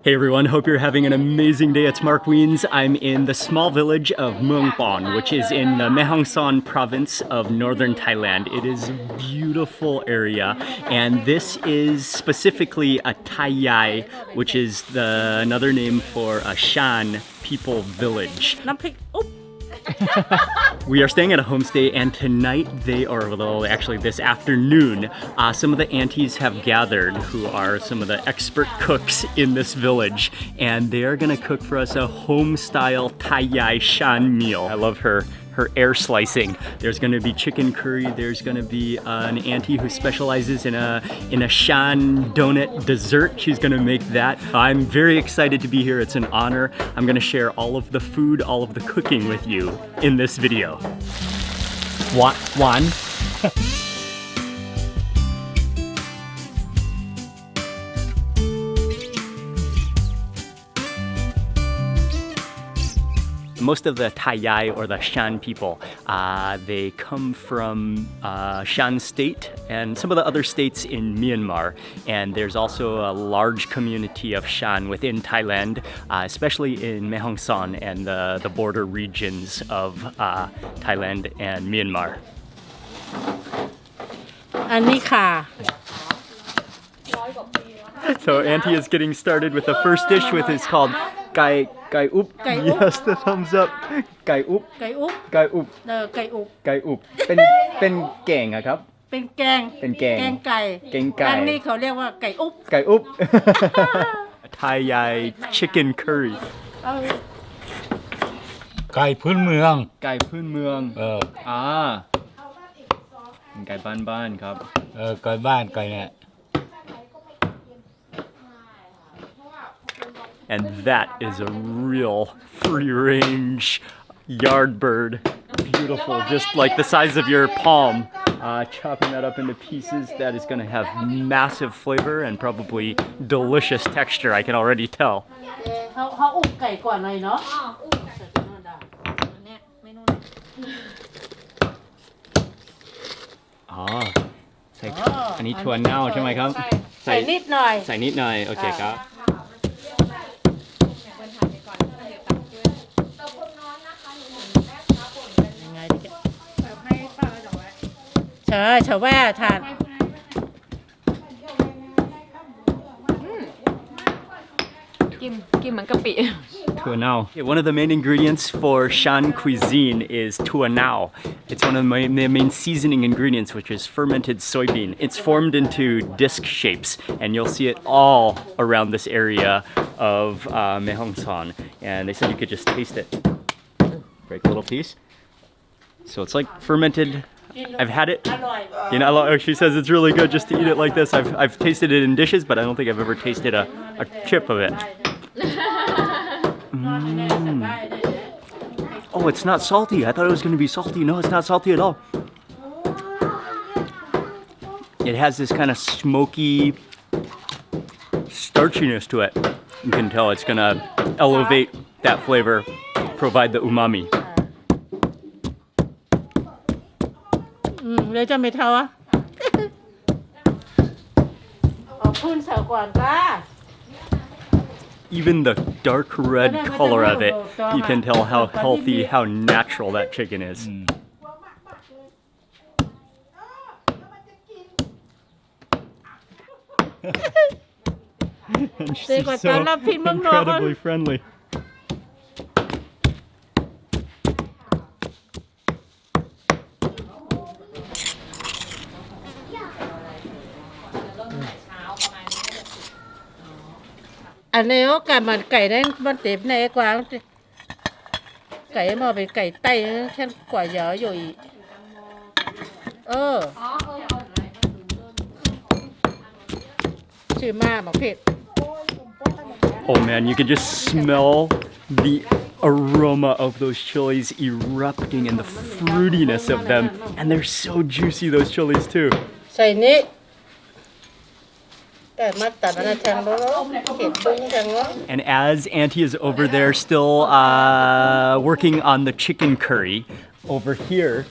Hey everyone, hope you're having an amazing day. It's Mark Wiens. I'm in the small village of Muang Pon, which is in the Mae Hong Son province of Northern Thailand. It is a beautiful area, and this is specifically a Thai Yai, which is another name for a Shan people village. We are staying at a homestay, and tonight actually this afternoon, some of the aunties have gathered who are some of the expert cooks in this village, and they are gonna cook for us a home-style Thai Yai Shan meal. I love her air slicing. There's gonna be chicken curry. There's gonna be an auntie who specializes in a Shan donut dessert. She's gonna make that. I'm very excited to be here. It's an honor. I'm gonna share all of the food, all of the cooking with you in this video. One. Most of the Thai Yai or the Shan people, they come from Shan state and some of the other states in Myanmar. And there's also a large community of Shan within Thailand, especially in Mae Hong Son and the border regions of Thailand and Myanmar. So Auntie is getting started with the first dish, which is called Gai up. Yes, the thumbs up. Gai up. Gai up. Gai up. Gai up. Gai up. เป็นแกงอะครับเป็นแกงแกงไก่อันนี้เขาเรียกว่าไก่อุบไก่อุบ Thai Yai chicken curry ไก่พื้นเมืองไก่บ้านๆครับไก่บ้านไก่เนี่ย And that is a real free-range yardbird. Beautiful, just like the size of your palm. Chopping that up into pieces, that is going to have massive flavor and probably delicious texture, I can already tell. I need to now, ใช่ไหมครับใส่นิดหน่อยโอเคครับTuanao. One of the main ingredients for Shan cuisine is tuanao. It's one of the main seasoning ingredients, which is fermented soybean. It's formed into disc shapes, and you'll see it all around this area of Mae Hong Son. And they said you could just taste it. Break a little piece. So it's like fermented. I've had it. She says it's really good just to eat it like this. I've tasted it in dishes, but I don't think I've ever tasted a chip of it. Oh, it's not salty. I thought it was going to be salty. No, it's not salty at all. It has this kind of smoky starchiness to it. You can tell it's going to elevate that flavor, provide the umami. เลยจะไม่เท่าอ่ะเอาพื้นเสาก่อนจ้า Even the dark red color of it, you can tell how healthy, how natural that chicken is. And she's so incredibly friendly. Anh này có cả mà cày đấy bắt tiếp này quá cày mà bị cày tay khen quả dở rồi chỉ mà ผ็ด Oh man, you can just smell the aroma of those chilies erupting and the fruitiness of them, and they're so juicy, those chilies too. ใส่นี้ And as Auntie is over there still working on the chicken curry, over here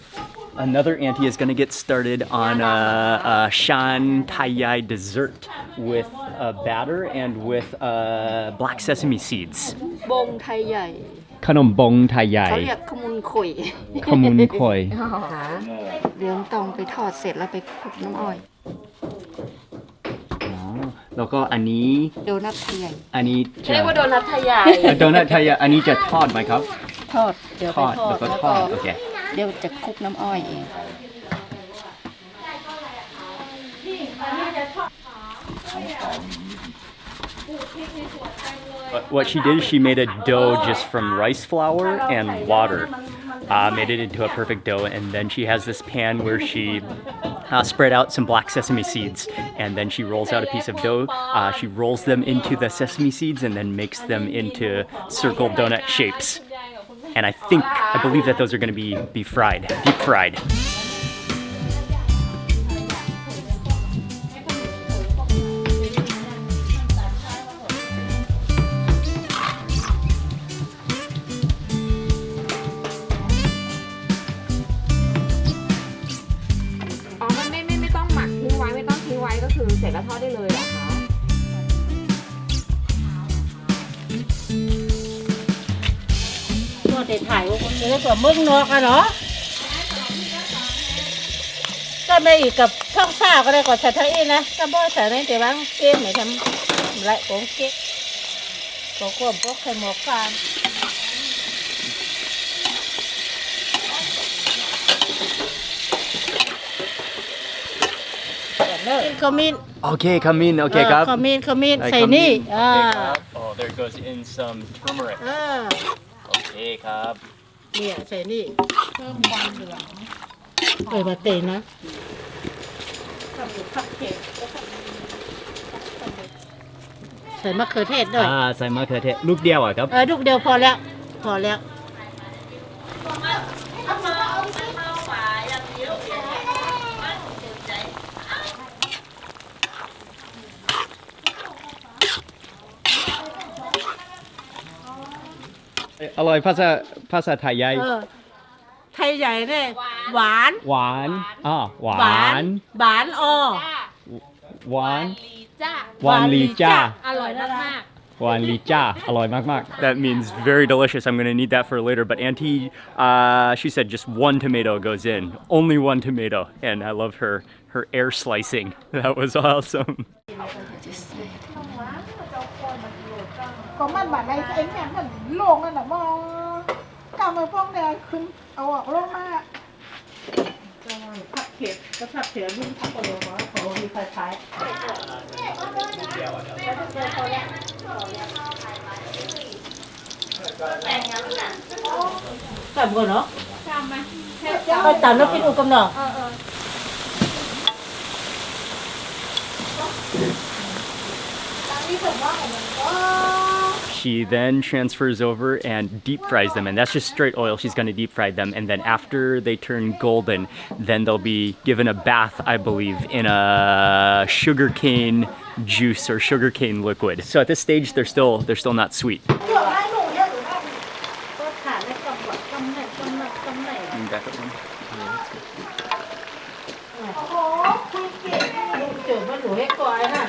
Another auntie is going to get started on a Shan Thai Yai dessert with batter and with black sesame seeds. บงไทยใหญ่ Khanom bong Thai เขาเรีย Yai. กขมุนข่อย Kamun koi. เดี๋ยวต้องไปทอดเสร็จแล้วไปคลุกน้ำอ้อย แล้วก็อันนี้ โดนัทไทยใหญ่ อันนี้จะ เรียกว่าโดนัทไทยใหญ่ โดนัทไทยใหญ่อันนี้จะทอดไหมครับ ทอดเดี๋ยว ท ไป อด ทอ แล้ ด วก็ แล้ว ท ก็ อดโอเค เดี๋ยวจะคลุกน้ำอ้อยเอง What she did is she made a dough just from rice flour and water. Made it into a perfect dough, and then she has this pan where she spread out some black sesame seeds, and then she rolls out a piece of dough. She rolls them into the sesame seeds and then makes them into circle donut shapes. And I believe that those are going to be fried, deep fried.อ๋อ มันไม่ต้องหมักทิ้งไว้ไม่ต้องทิ้งไว้ก็คือเสร็จแล้วทอดได้เลยเหรอคะ ตัวเด็ดถ่ายว่าคนจะได้ตัวเมืองนอกอะเนาะก็ไม่อีกกับท่องซ่าก็ได้กว่าชาไทยนะก็บ่ใส่ในแต่ว่าเกมไหนทำไรของเก๊กก็ควบพวกไข่หมกฟานขมิ้น Okay, come in. Okay, ข Kap. มิ้นใส่นี่ Okay, Kap. Oh, there goes in some turmeric. อ่า Okay, Kap. เนี่ยใส่นี่เพิ่มความเหลืองมาเตะนะใส่มะเขือเทศด้วย ใส่มะเขือเทศลูกเดียวอ่ะครับ ลูกเดียวพอแล้ว พอแล้ว อร่อยภาษาไทยใหญ่ ไทยใหญ่เนี่ยหวาน หวานหวาน หวานออ หวาน จ้า หวานลีจ้า อร่อยมาก หวานลีจ้าอร่อยมากๆ That means very delicious. I'm going to need that for later. But Auntie, she said just one tomato goes in. Only one tomato. And I love her air slicing. That was awesome. ก็มันแบบในไอ้เนี่ยมันลงนั่นแหละมองกำมือป้องแดงขึ้นเอาออกลงมา ผักเผ็ดก็ผักเผ็ดรุ่นผักโปรโมะเขามีคล้ายๆแบบกันเนาะไปตามแล้วกินอุกกำเนาะ She then transfers over and deep fries them, and that's just straight oil. She's going to deep fry them, and then after they turn golden, then they'll be given a bath, I believe, in a sugarcane juice or sugarcane liquid. So at this stage, they're still not sweet. ก็ขาดแล้วกำไหน Back up one. เจอมันหนูให้ก่อยน่ะ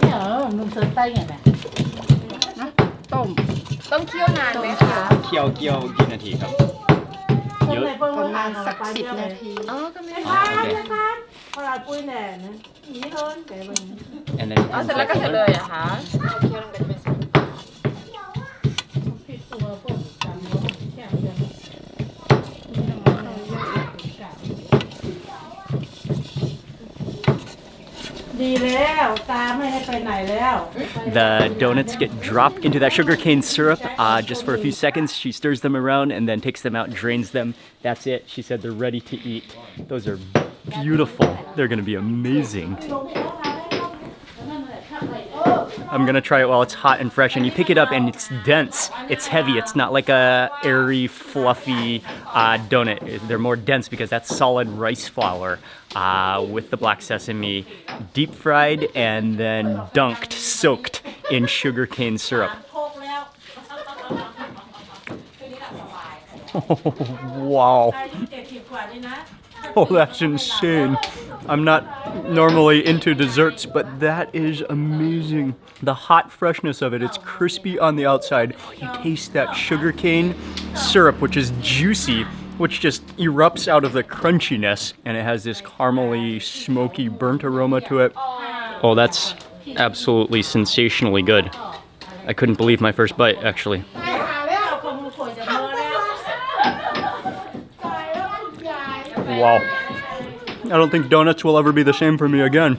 เนี่ยมึงเซิร์ฟใต้ไงแม่ ต้ม ๆ ต้องเคี่ยวนานไหมคะ เคี่ยวกี่นาทีครับ คนในเพิ่ง ประมา ทา ณ น สัก10 นาที อ๋อ ก็ไม่ ทานพอเราปุ้ยแหน่นะนี่เฮิร์นแต่มึง And then อ๋อ เสร็จแล้วก็เสร็จเลยเหรอะคะ ผิดตัวพวกจำว่าแค่เดือนดีแล้วตาไม่ให้ไปไหนแล้ว The donuts get dropped into that sugarcane syrup just for a few seconds. She stirs them around and then takes them out, drains them. That's it. She said they're ready to eat. Those are beautiful. They're going to be amazing. I'm gonna try it while it's hot and fresh, and you pick it up and it's dense, it's heavy, it's not like a airy, fluffy donut. They're more dense because that's solid rice flour with the black sesame, deep fried and then dunked, soaked in sugarcane syrup. Wow. Oh, that's insane. I'm not normally into desserts, but that is amazing. The hot freshness of it, it's crispy on the outside. You taste that sugarcane syrup, which is juicy, which just erupts out of the crunchiness, and it has this caramely, smoky, burnt aroma to it. Oh, that's absolutely sensationally good. I couldn't believe my first bite, actually. Wow. I don't think donuts will ever be the same for me again.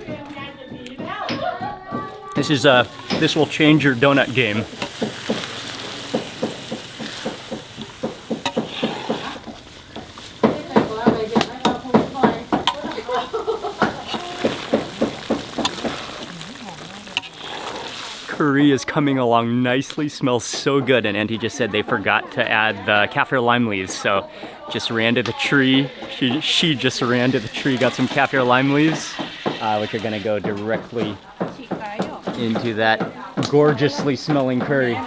This will change your donut game. Curry is coming along nicely, smells so good, and Auntie just said they forgot to add the kaffir lime leaves, so just ran to the tree. She just ran to the tree, got some kaffir lime leaves, which are gonna go directly into that gorgeously smelling curry.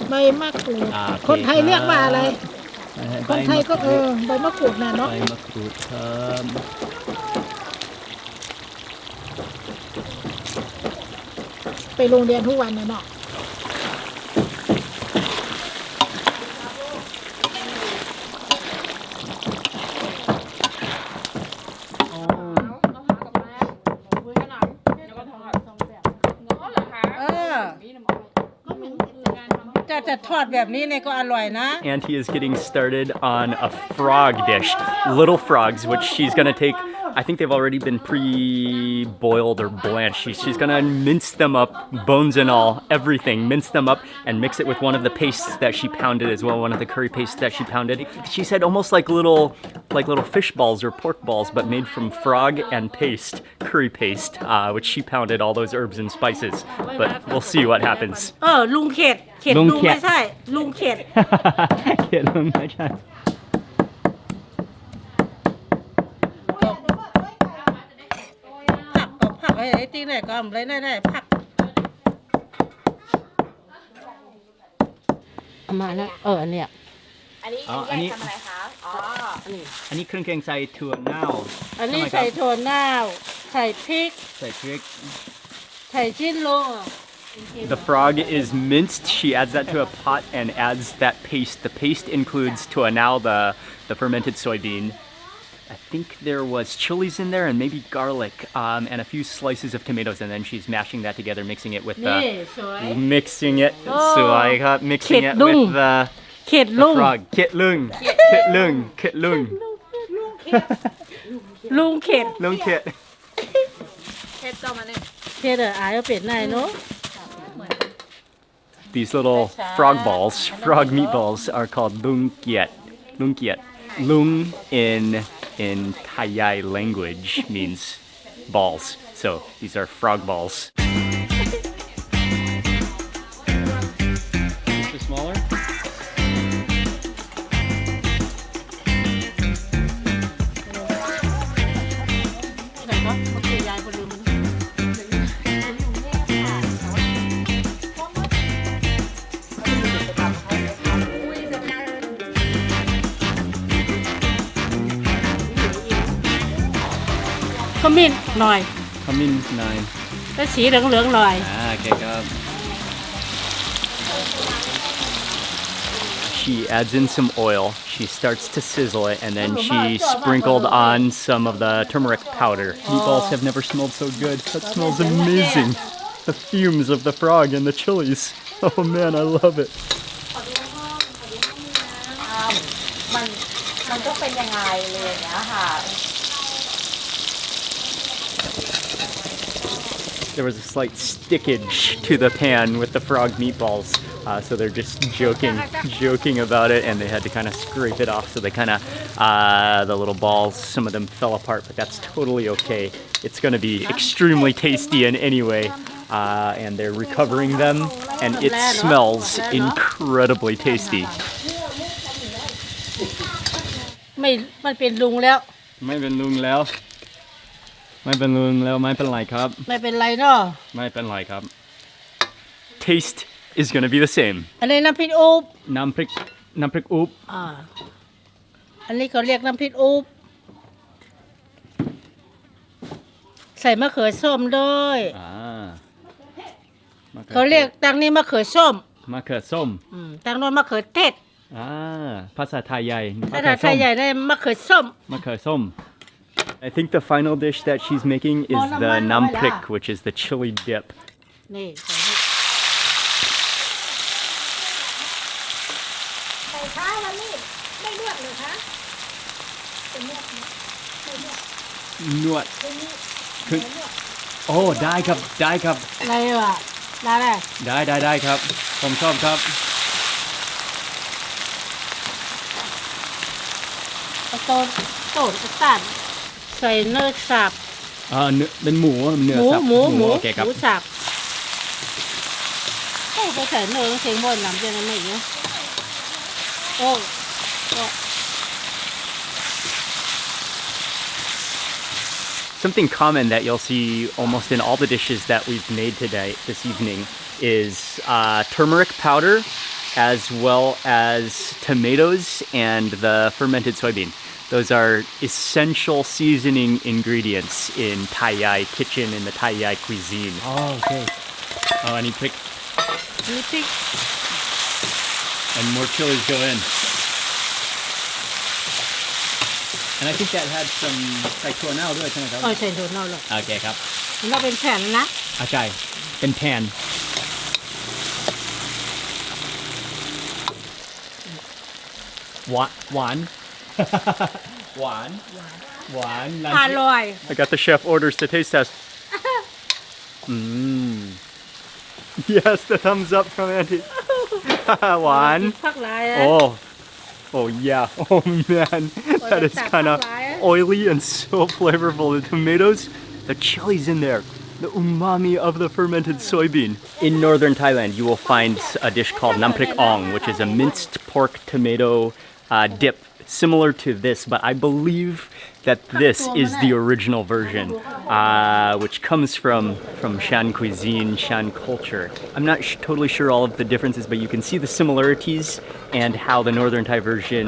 ใบมะกรูดคนไทยเรียกว่าอะไรคนไทยก็ใบมะกรูดน่ะเนาะ ใบมะกรูดครับ ไปโรงเรียนทุกวันน่ะเนาะ จะทอดแบบนี้เนี่ยก็อร่อยนะ Auntie is getting started on a frog dish, little frogs, which she's gonna take. I think they've already been pre-boiled or blanched. She's gonna mince them up, bones and all, everything, mince them up and mix it with one of the pastes that she pounded as well, one of the curry pastes that she pounded. She said almost like little fish balls or pork balls, but made from frog and paste, curry paste, which she pounded all those herbs and spices. But we'll see what happens. ลุงเข็ดลุงไม่ใช่ลุงเข็ด เข็ดลุงไม่ใช่ ผักไอ้ตีไหนก็ได้ผักมาแล้วอันเนี้ย อันนี้ อันนี้ ทำอะไรคะอ๋อ อันนี้เครื่องแกงใส่ถั่วเน่า อันนี้ใส่ถั่วเน่าใส่พริก ใส่พริก ใส่ชิ้นลง The frog is minced. She adds that to a pot and adds that paste. The paste includes tuanao, the fermented soybean. I think there was chilies in there and maybe garlic and a few slices of tomatoes, and then she's mashing that together, mixing it with mixing it with the frog. Kit lung. ลุงเข็ด Lung kit. เฮ็ดต่อมาเนี่ย เข็ดอายเอาเป็ดไหนเนาะ These little frog balls, frog meatballs, are called lung kiet. Lung kiet. Lung in Thai Yai language means balls. So these are frog balls. Is this smaller? Come in หน่อย Come in 9. แล้วสีเหลืองๆหน่อย Okay, go. She adds in some oil. She starts to sizzle it, and then she sprinkled on some of the turmeric powder. Meatballs have never smelled so good. That smells amazing. The fumes of the frog and the chilies. Oh man, I love it. มันก็เป็นยังไงเลยอย่างเงี้ยค่ะ There was a slight stickage to the pan with the frog meatballs, so they're just joking about it, and they had to kind of scrape it off. So they kind of, the little balls, some of them fell apart, but that's totally okay. It's going to be extremely tasty in any way. and they're recovering them, and it smells incredibly tasty. ไม่มันเป็นลุงแล้ว ไม่เป็นลุงแล้ว ไม่เป็นลุงแล้ว ไม่เป็นไรครับ ไม่เป็นไรเนาะ ไม่เป็นไรครับ Taste is gonna be the same. อันนี้น้ำพริกอุ๊บ น้ำพริกอุ๊บ อันนี้เขาเรียกน้ำพริกอุ๊บใส่มะเขือส้มด้วย เขาเรียกตังนี้มะเขือส้ม มะเขือส้ม ตังโน้นมะเขือเทศ ภาษาไทยใหญ่ ภาษาไทยใหญ่ได้มะเขือส้ม มะเขือส้ม I think the final dish that she's making is the namprik, which is the chili dip. นี่ใส่ข้าวแล้วนี่ไม่ลวกเลยคะเป็นลวกไหมไม่ลวก นวดคือโอ้ได้ครับได้ครับ อะไรวะได้ไหม ได้ครับผมชอบครับ ต้นตัดใส่เนื้อสับ เนื้อเป็นหมูเนื้อสับ หมู โอเคครับ หมูสับโอ้ไปใส่เนื้อเสียงบนหลังจะได้ไหมเนาะโอ้ Something common that you'll see almost in all the dishes that we've made today, this evening, is turmeric powder, as well as tomatoes and the fermented soybean. Those are essential seasoning ingredients in Thai Yai kitchen, in the Thai Yai cuisine. Oh, okay. Oh, I need pick. นี่พริก And more chilies go in. And I think that had some ใส่ถั่วเน่าด้วยใช่ไหมครับ ใส่ถั่วเน่าเลย โอเคครับ เราเป็นแผ่นนะ ใช่เป็นแผ่นหวานหวาน อร่อย I got the chef orders to taste test. Yes, the thumbs up from Auntie. หวาน ผักหลาย Oh yeah. Oh man, that is kind of oily and so flavorful. The tomatoes, the chilies in there, the umami of the fermented soybean. In northern Thailand, you will find a dish called namprik ong, which is a minced pork tomato dip, similar to this, but I believe that this is the original version, which comes from Shan cuisine, Shan culture. I'm not totally sure all of the differences, but you can see the similarities and how the northern Thai version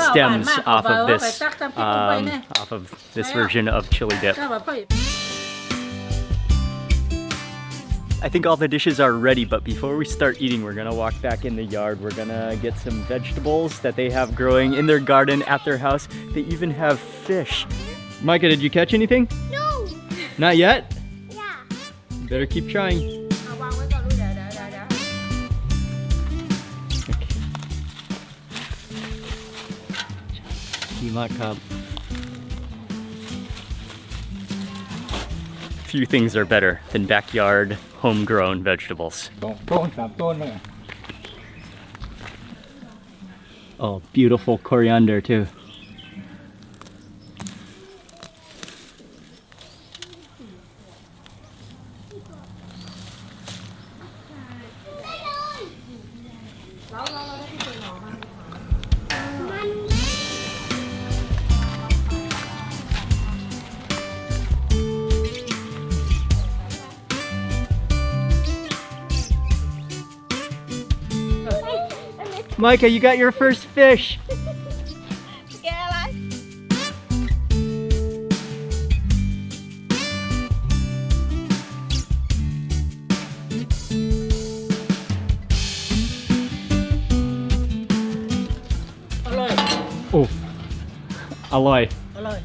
stems off of this version of chili dip. I think all the dishes are ready, but before we start eating, we're gonna walk back in the yard. We're gonna get some vegetables that they have growing in their garden at their house. They even have fish. Micah, did you catch anything? No. Not yet? Yeah. Better keep trying. เอาวางไว้ก่อนลูกเดี๋ยว ดีมากครับ Few things are better than backyard, homegrown vegetables. ต้นสามต้นเลย Oh, beautiful coriander too. Micah, you got your first fish. Oh, aloy. Aloy.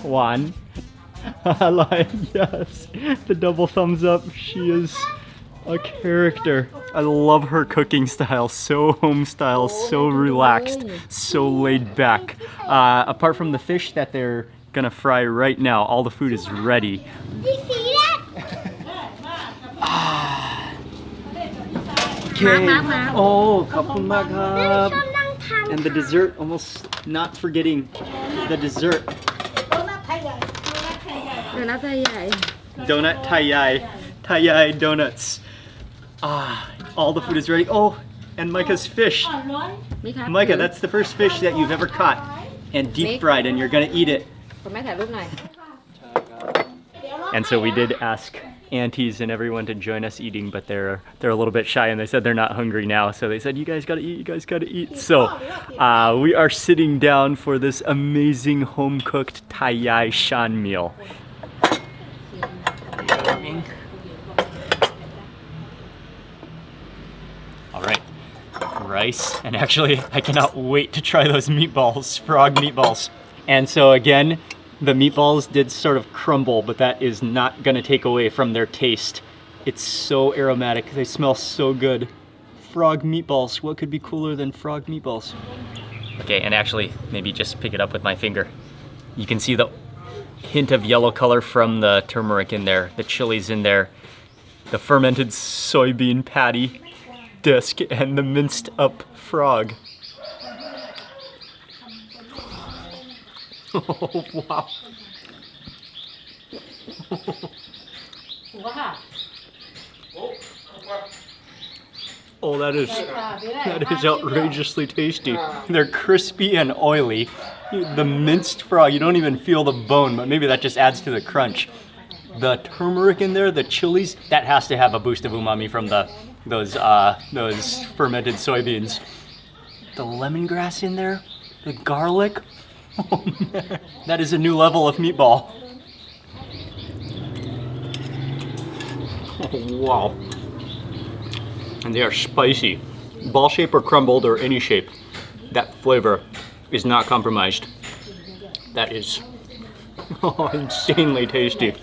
One. Aloy, yes. The double thumbs up. She is a character. I love her cooking style. So home style, so relaxed, so laid back. Apart from the fish that they're gonna fry right now, all the food is ready. Do you see that? Okay. Oh, ขอบคุณมากครับ ชอบนั่งทาน And the dessert, almost not forgetting the dessert. ต้นน้ำไทยใหญ่ เดี๋ยวนะใจใหญ่ Donut Thai Yai. Thai Yai donuts. Ah, all the food is ready. Oh, and Micah's fish. มีครับ Micah, that's the first fish that you've ever caught and deep fried, and you're gonna eat it. คุณแม่ถ่ายรูปหน่อย And so we did ask aunties and everyone to join us eating, but they're a little bit shy, and they said they're not hungry now. So they said, "You guys gotta eat. You guys gotta eat." So we are sitting down for this amazing home-cooked Thai Yai Shan meal. All right, rice, and actually, I cannot wait to try those meatballs, frog meatballs. And so again, the meatballs did sort of crumble, but that is not gonna take away from their taste. It's so aromatic, they smell so good. Frog meatballs, what could be cooler than frog meatballs? Okay, and actually, maybe just pick it up with my finger. You can see the hint of yellow color from the turmeric in there, the chilies in there, the fermented soybean patty disc, and the minced up frog. Oh, wow. Oh, that is outrageously tasty. They're crispy and oily. The minced frog, you don't even feel the bone, but maybe that just adds to the crunch. The turmeric in there, the chilies, that has to have a boost of umami from those fermented soybeans. The lemongrass in there, the garlic. Oh man, that is a new level of meatball. Oh, wow. And they are spicy. Ball shape or crumbled or any shape, that flavor is not compromised. That is insanely tasty.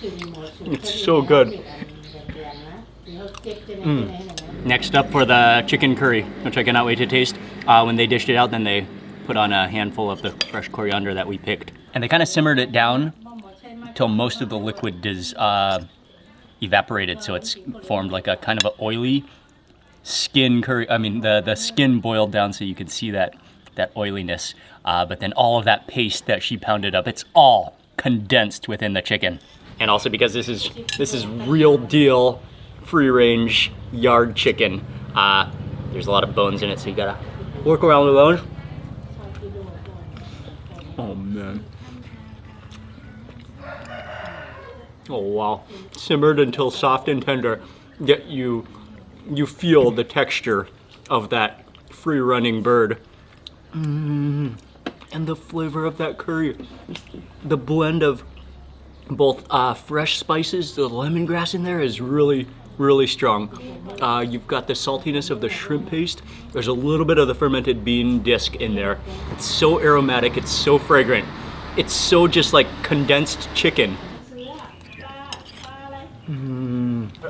It's so good. Next up for the chicken curry, which I cannot wait to taste. When they dished it out, then they put on a handful of the fresh coriander that we picked. And they kind of simmered it down till most of the liquid is evaporated, so it's formed like a kind of an oily skin curry. I mean, the skin boiled down so you can see that oiliness. But then all of that paste that she pounded up, it's all condensed within the chicken. And also because this is real deal free range yard chicken. There's a lot of bones in it, so you gotta work around the bones. Oh man. Oh wow. Simmered until soft and tender, yet you feel the texture of that free running bird. And the flavor of that curry. The blend of both fresh spices, the lemongrass in there is really strong. You've got the saltiness of the shrimp paste. There's a little bit of the fermented bean disc in there. It's so aromatic, it's so fragrant. It's so just like condensed chicken.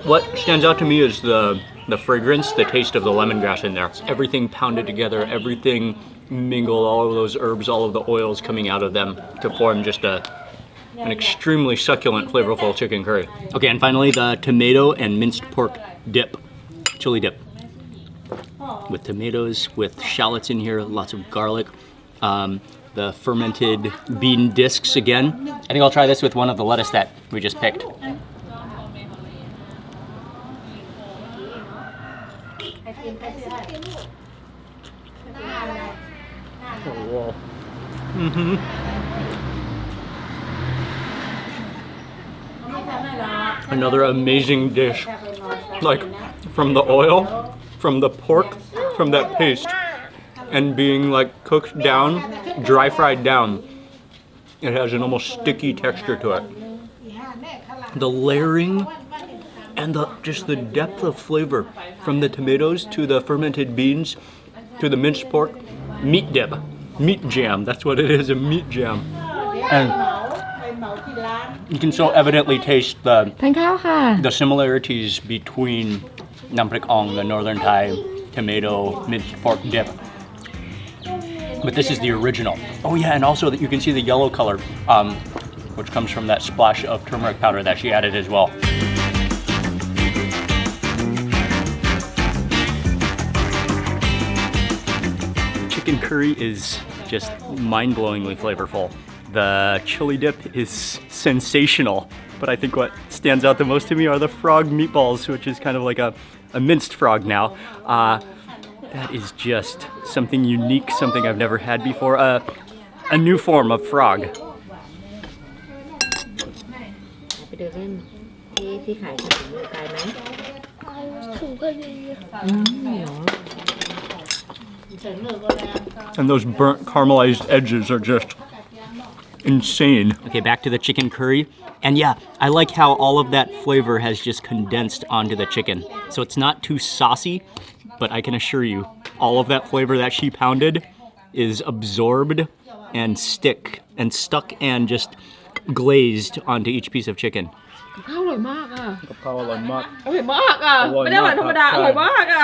What stands out to me is the fragrance, the taste of the lemongrass in there. Everything pounded together, everything mingled, all of those herbs, all of the oils coming out of them to form just an extremely succulent, flavorful chicken curry. Okay, and finally the tomato and minced pork dip, chili dip. With tomatoes, with shallots in here, lots of garlic, the fermented bean discs again. I think I'll try this with one of the lettuce that we just picked. Oh, wow. Another amazing dish. Like, from the oil, from the pork, from that paste, and being like cooked down, dry fried down. It has an almost sticky texture to it. The layering and just the depth of flavor from the tomatoes to the fermented beans to the minced pork. Meat dip, meat jam, that's what it is, a meat jam. And you can so evidently taste ทานข้าวค่ะ the similarities between Nam Prik Ong, the Northern Thai tomato minced pork dip. But this is the original. Oh yeah, and also that you can see the yellow color, which comes from that splash of turmeric powder that she added as well. Chicken curry is just mind-blowingly flavorful. The chili dip is sensational, but I think what stands out the most to me are the frog meatballs, which is kind of like a minced frog now. That is just something unique, something I've never had before. A new form of frog. ไปเดินเล่นที่ขายขนมไกลไหม ถึงพอดี And those burnt caramelized edges are just insane. Okay, back to the chicken curry. And yeah, I like how all of that flavor has just condensed onto the chicken. So it's not too saucy, but I can assure you, all of that flavor that she pounded is absorbed and stuck and just glazed onto each piece of chicken. ข้าวอร่อยมากอ่ะ กับข้าวอร่อยมาก อร่อยมากอ่ะ ไม่ได้อร่อยธรรมดา อร่อยมากอ่ะ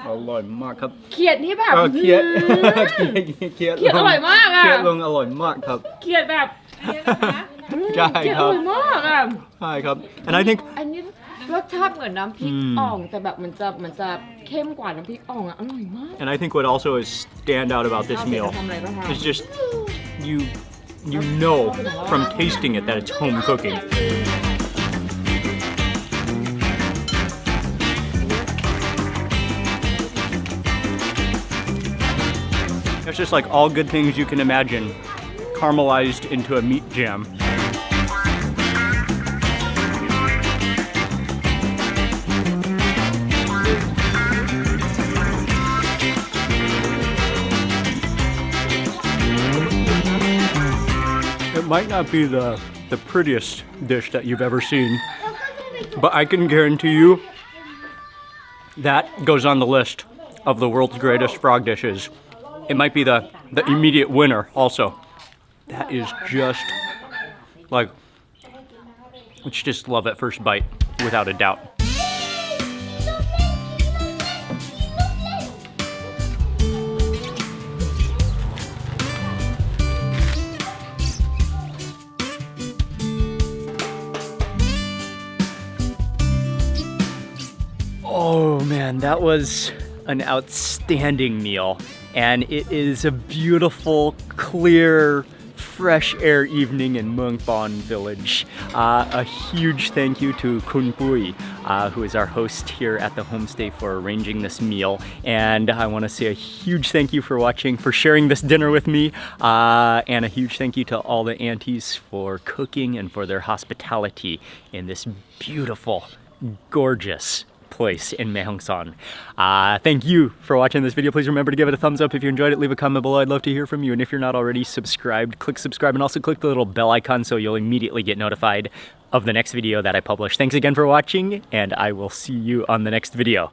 อร่อยมากครับ เขียดนี่แบบ เคียดเคียด เขียดอร่อยมากอ่ะ เคียดลงอร่อยมากครับ เขียดแบบ ใช่ เขียด ค อ รับ ร่อยมากอ่ะ ใช่ครับ And I think อันนี้รสชาติเหมือนน้ำพริกอ่องแต่แบบมันจะเข้มกว่าน้ำพริกอ่องอ่ะ อร่อยมาก And I think what also is stand out about this เอาเสร็จ meal จะทำอะไรบ้างคะ is just you know from tasting it that it's home cooking. It's just like all good things you can imagine caramelized into a meat jam. It might not be the prettiest dish that you've ever seen, but I can guarantee you that goes on the list of the world's greatest frog dishes. It might be the immediate winner also. That is just like, it's just love at first bite, without a doubt. Oh man, that was an outstanding meal. And it is a beautiful, clear, fresh air evening in Muang Pon village. A huge thank you to Kun Pui, who is our host here at the homestay for arranging this meal. And I want to say a huge thank you for watching, for sharing this dinner with me. And a huge thank you to all the aunties for cooking and for their hospitality in this beautiful, gorgeous place in Mae Hong Son. Thank you for watching this video. Please remember to give it a thumbs up if you enjoyed it. Leave a comment below. I'd love to hear from you. And if you're not already subscribed, click subscribe and also click the little bell icon so you'll immediately get notified of the next video that I publish. Thanks again for watching, and I will see you on the next video.